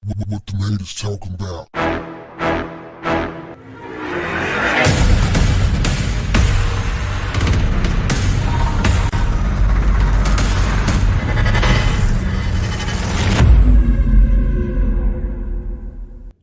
What the haters talking about?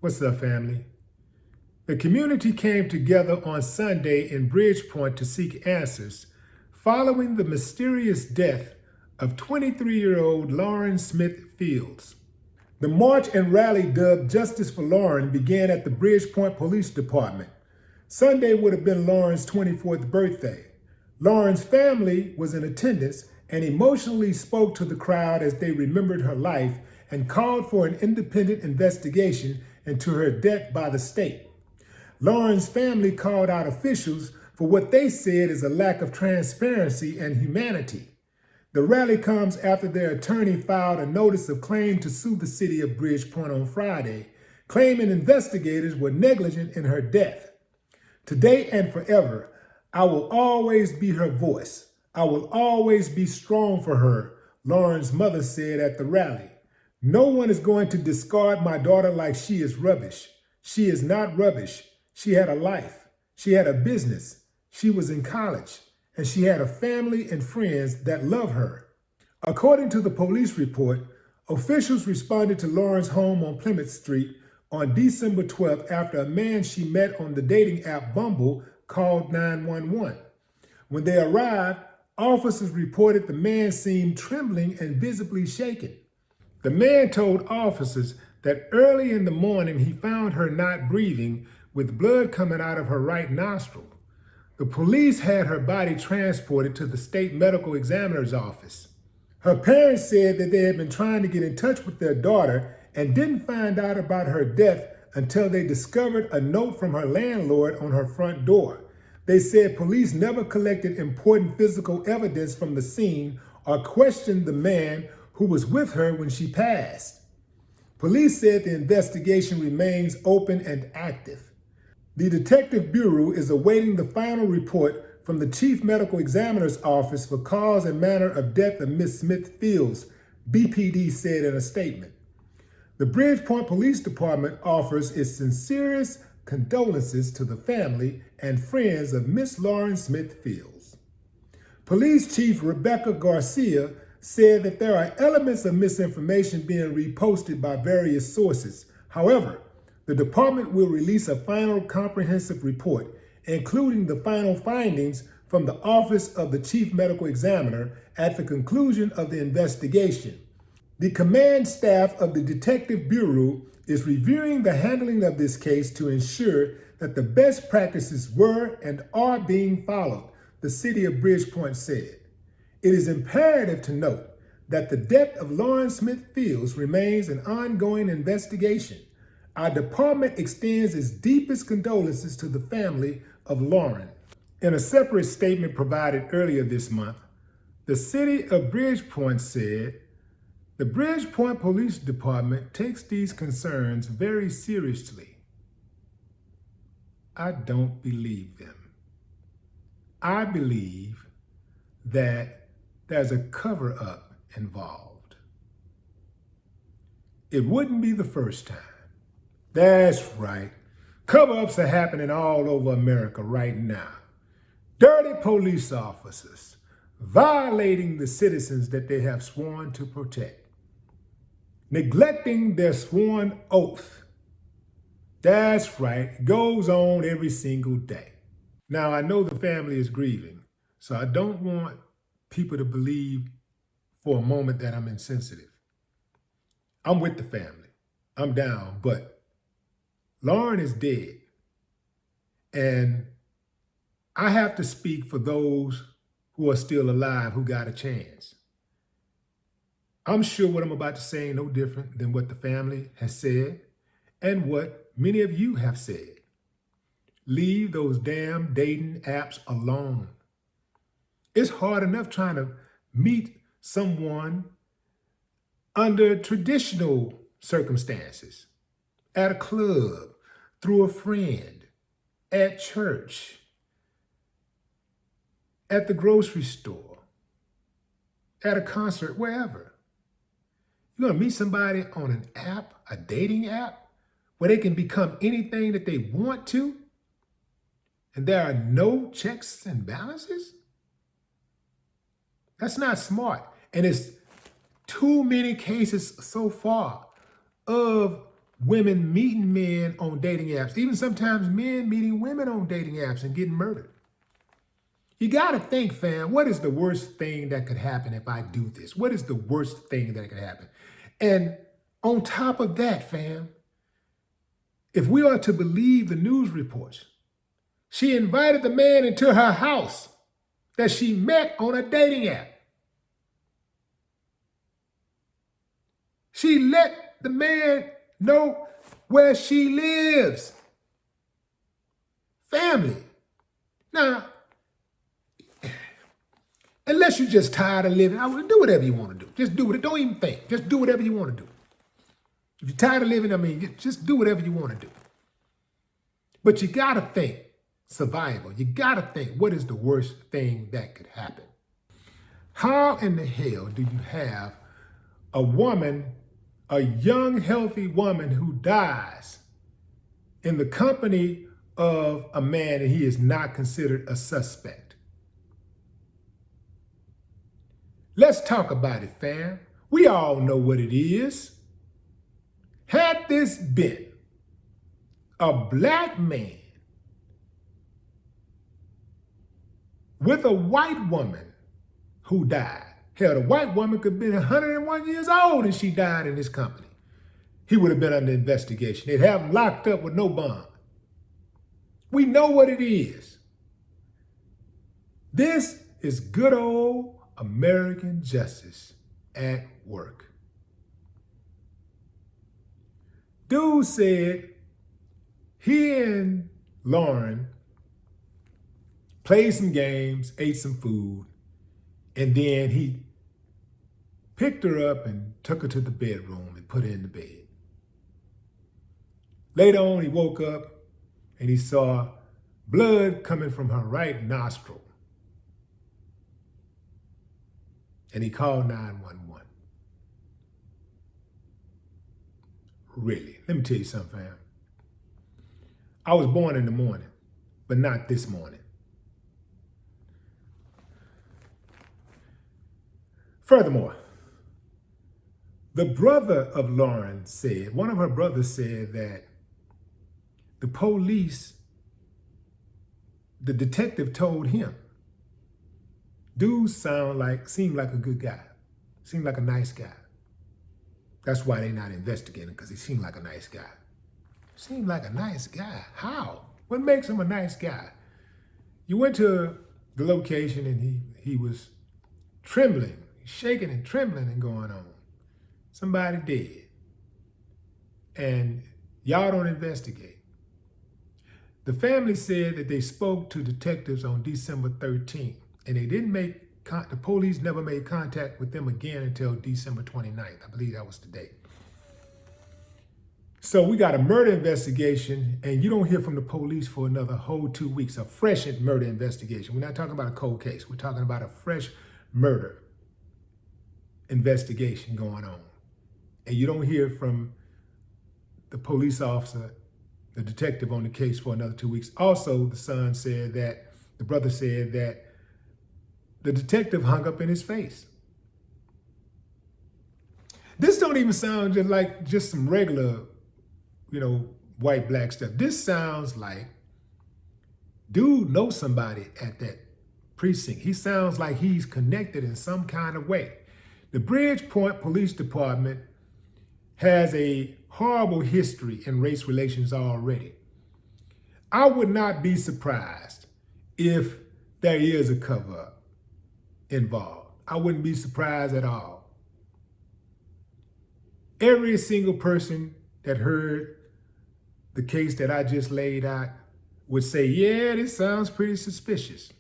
What's up, family? The community came together on Sunday in Bridgeport to seek answers following the mysterious death of 23-year-old Lauren Smith Fields. The march and rally dubbed Justice for Lauren began at the Bridgeport Police Department. Sunday would have been Lauren's 24th birthday. Lauren's family was in attendance and emotionally spoke to the crowd as they remembered her life and called for an independent investigation into her death by the state. Lauren's family called out officials for what they said is a lack of transparency and humanity. The rally comes after their attorney filed a notice of claim to sue the city of Bridgeport on Friday, claiming investigators were negligent in her death. Today and forever, I will always be her voice. I will always be strong for her, Lauren's mother said at the rally. No one is going to discard my daughter like she is rubbish. She is not rubbish. She had a life. She had a business. She was in college. And she had a family and friends that love her. According to the police report, officials responded to Lauren's home on Plymouth Street on December 12th after a man she met on the dating app Bumble called 911. When they arrived, officers reported the man seemed trembling and visibly shaken. The man told officers that early in the morning he found her not breathing with blood coming out of her right nostril. The police had her body transported to the state medical examiner's office. Her parents said that they had been trying to get in touch with their daughter and didn't find out about her death until they discovered a note from her landlord on her front door. They said police never collected important physical evidence from the scene or questioned the man who was with her when she passed. Police said the investigation remains open and active. The Detective Bureau is awaiting the final report from the Chief Medical Examiner's Office for cause and manner of death of Miss Smith Fields, BPD said in a statement. The Bridgeport Police Department offers its sincerest condolences to the family and friends of Miss Lauren Smith Fields. Police Chief Rebecca Garcia said that there are elements of misinformation being reposted by various sources. However, the department will release a final comprehensive report, including the final findings from the Office of the Chief Medical Examiner at the conclusion of the investigation. The command staff of the Detective Bureau is reviewing the handling of this case to ensure that the best practices were and are being followed, the city of Bridgeport said. It is imperative to note that the death of Lauren Smith Fields remains an ongoing investigation. Our department extends its deepest condolences to the family of Lauren. In a separate statement provided earlier this month, the city of Bridgeport said, the Bridgeport Police Department takes these concerns very seriously. I don't believe them. I believe that there's a cover-up involved. It wouldn't be the first time. That's right. Cover-ups are happening all over America right now. Dirty police officers violating the citizens that they have sworn to protect, neglecting their sworn oath. That's right. It goes on every single day. Now, I know the family is grieving, so I don't want people to believe for a moment that I'm insensitive. I'm with the family. I'm down, but Lauren is dead, and I have to speak for those who are still alive who got a chance. I'm sure what I'm about to say ain't no different than what the family has said and what many of you have said. Leave those damn dating apps alone. It's hard enough trying to meet someone under traditional circumstances, at a club, through a friend, at church, at the grocery store, at a concert, wherever. You're going to meet somebody on an app, a dating app, where they can become anything that they want to, and there are no checks and balances? That's not smart. And it's too many cases so far of women meeting men on dating apps, even sometimes men meeting women on dating apps and getting murdered. You got to think, fam, what is the worst thing that could happen if I do this? What is the worst thing that could happen? And on top of that, fam, if we are to believe the news reports, she invited the man into her house that she met on a dating app. She let the man know where she lives. Family. Now, unless you're just tired of living, I would do whatever you want to do. Just do it. Don't even think. Just do whatever you want to do. If you're tired of living, just do whatever you want to do. But you got to think survival. You got to think, what is the worst thing that could happen? How in the hell do you have a woman, a young, healthy woman who dies in the company of a man and he is not considered a suspect? Let's talk about it, fam. We all know what it is. Had this been a black man with a white woman who died, hell, the white woman could have been 101 years old and she died in this company, he would have been under investigation. They'd have him locked up with no bond. We know what it is. This is good old American justice at work. Dude said he and Lauren played some games, ate some food, and then he picked her up and took her to the bedroom and put her in the bed. Later on, he woke up and he saw blood coming from her right nostril. And he called 911. Really, let me tell you something, fam. I was born in the morning, but not this morning. Furthermore, the brother of Lauren said, one of her brothers said that the police, the detective told him, dude seemed like a good guy, seemed like a nice guy. That's why they're not investigating, because he seemed like a nice guy. Seemed like a nice guy. How? What makes him a nice guy? You went to the location and he was trembling, shaking and trembling and going on. Somebody dead. And y'all don't investigate. The family said that they spoke to detectives on December 13th, and they didn't the police never made contact with them again until December 29th. I believe that was the date. So we got a murder investigation, and you don't hear from the police for another whole 2 weeks, a fresh murder investigation. We're not talking about a cold case. We're talking about a fresh murder investigation going on. And you don't hear from the police officer, the detective on the case for another 2 weeks. Also, the brother said that the detective hung up in his face. This don't even sound just some regular, white, black stuff. This sounds like dude knows somebody at that precinct. He sounds like he's connected in some kind of way. The Bridgeport Police Department has a horrible history in race relations already. I would not be surprised if there is a cover-up involved. I wouldn't be surprised at all. Every single person that heard the case that I just laid out would say, yeah, this sounds pretty suspicious.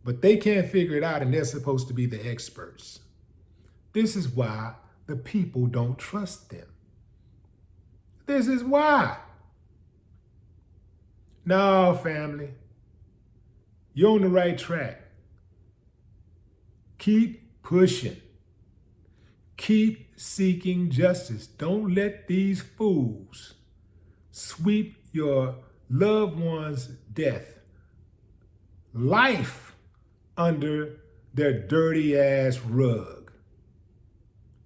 But they can't figure it out, and they're supposed to be the experts. This is why the people don't trust them. This is why. No, family, you're on the right track. Keep pushing. Keep seeking justice. Don't let these fools sweep your loved one's death, life, under their dirty ass rug.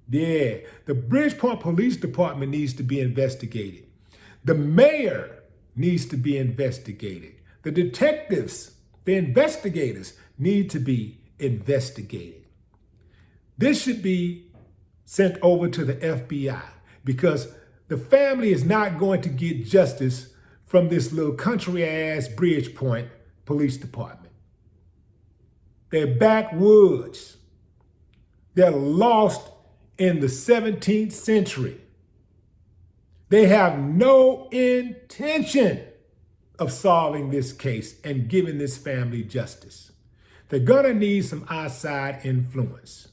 Yeah, the Bridgeport Police Department needs to be investigated. The mayor needs to be investigated. The detectives, the investigators need to be investigated. This should be sent over to the FBI because the family is not going to get justice from this little country ass Bridgeport Police Department. They're backwoods. They're lost in the 17th century. They have no intention of solving this case and giving this family justice. They're gonna need some outside influence.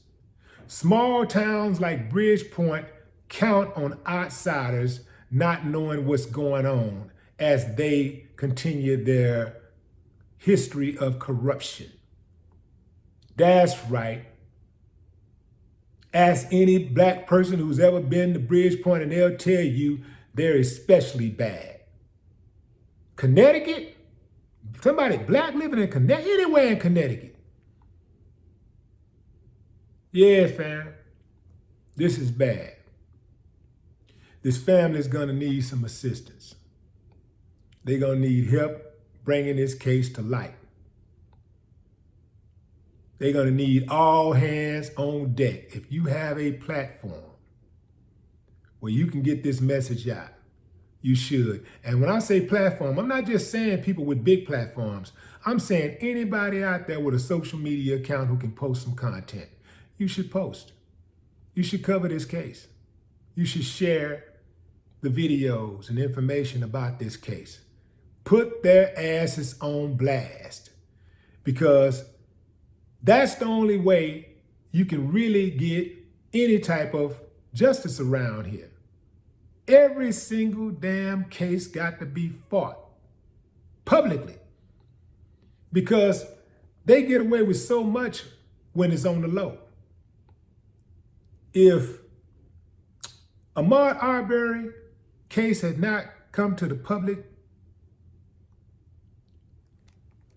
Small towns like Bridgeport count on outsiders not knowing what's going on as they continue their history of corruption. That's right. Ask any black person who's ever been to Bridgeport and they'll tell you they're especially bad. Connecticut? Somebody black living in Connecticut, anywhere in Connecticut. Yeah, fam, this is bad. This family's gonna need some assistance. They're gonna need help bringing this case to light. They're gonna need all hands on deck. If you have a platform where you can get this message out, you should. And when I say platform, I'm not just saying people with big platforms. I'm saying anybody out there with a social media account who can post some content. You should post. You should cover this case. You should share the videos and information about this case. Put their asses on blast, because that's the only way you can really get any type of justice around here. Every single damn case got to be fought publicly, because they get away with so much when it's on the low. If Ahmaud Arbery case had not come to the public,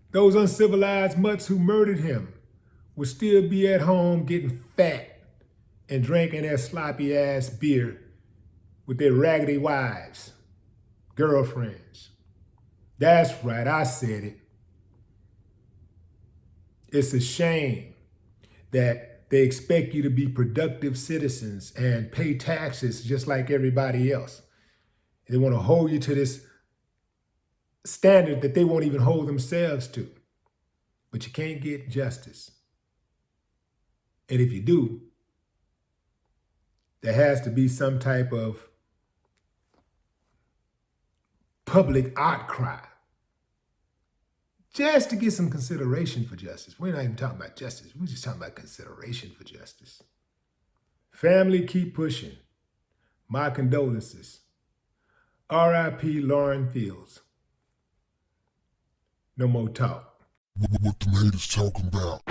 those uncivilized mutts who murdered him would still be at home getting fat and drinking their sloppy ass beer with their raggedy wives, girlfriends. That's right, I said it. It's a shame that they expect you to be productive citizens and pay taxes just like everybody else. They want to hold you to this standard that they won't even hold themselves to. But you can't get justice. And if you do, there has to be some type of public outcry just to get some consideration for justice. We're not even talking about justice. We're just talking about consideration for justice. Family, keep pushing. My condolences. R.I.P. Lauren Fields. No more talk. What the haters talking about?